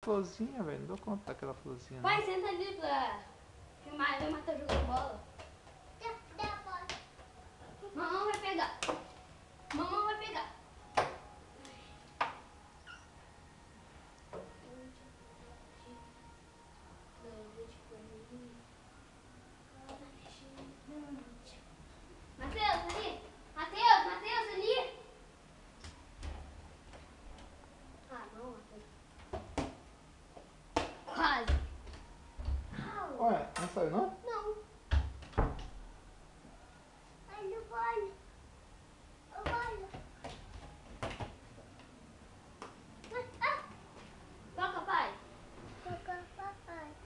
florzinha, velho. Não dou conta daquela florzinha. Pai, senta ali pra filmar. Vai matar jogando bola. Mamãe vai pegar. Mamãe vai pegar. Matheus, ali. Matheus, ali. Ah, não, Matheus. Quase. Ué, não saiu não? Não. Ai, não vai. Eu vou. Toca, pai. Toca.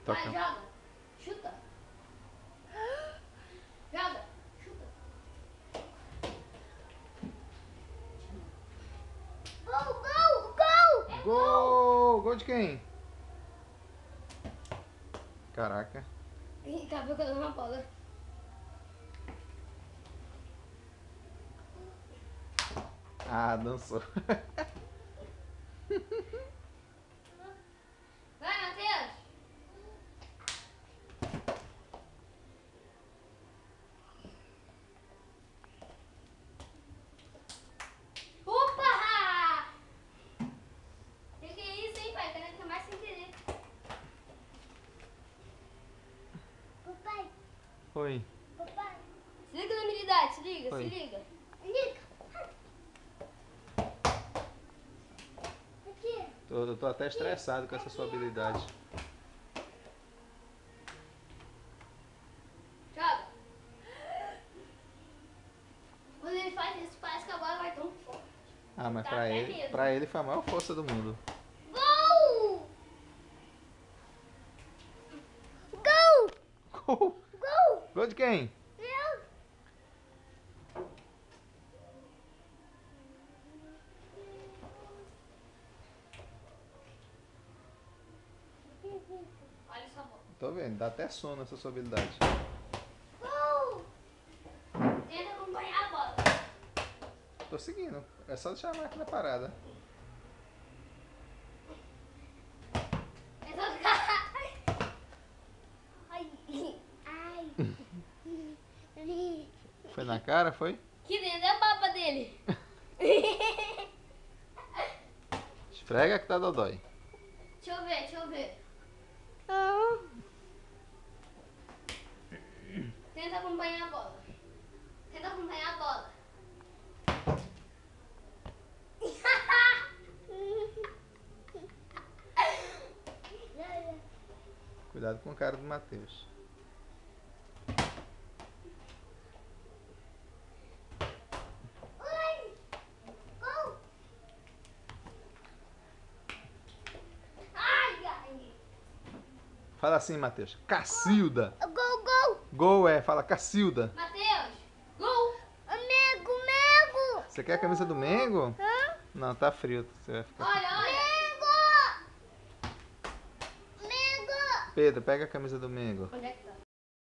Vai, joga. Chuta. Joga. Chuta. Gol! Gol! Gol de quem? Caraca. Tá procurando uma bola. Ah, dançou. Vai, Matheus. Opa! Que é isso, hein, pai? Quero mais sem querer. Papai. Oi. Papai. Se liga na habilidade, se liga, Oi. se liga. Liga. Aqui. Eu tô até estressado com essa sua habilidade. Joga. Quando ele faz isso, parece que a bola vai tão forte. Ah, mas Dá pra até ele, medo. pra ele foi a maior força do mundo. Gol! Gol! Gol! Gol! Gol de quem? Eu! Olha essa bola. Tô vendo, dá até sono essa sua habilidade. Gol! Tenta acompanhar a bola. Tô seguindo, é só deixar a máquina parada. É só ficar. Ai. Ai. Foi na cara, foi? Que dentro é a baba dele. Esfrega que tá dodói. Deixa eu ver, deixa eu ver. Tenta acompanhar a bola. Tenta acompanhar a bola. Cuidado com o cara do Matheus. Ai! Gol! Ai, ai! Fala assim, Matheus. Cacilda. Gol! Gol é, fala Cacilda. Matheus! Gol! Amigo! Você quer a camisa do Mengo? Hã? Não, tá frio. Você vai ficar. Olha! Amigo! Pedro, pega a camisa do Mengo. Onde é que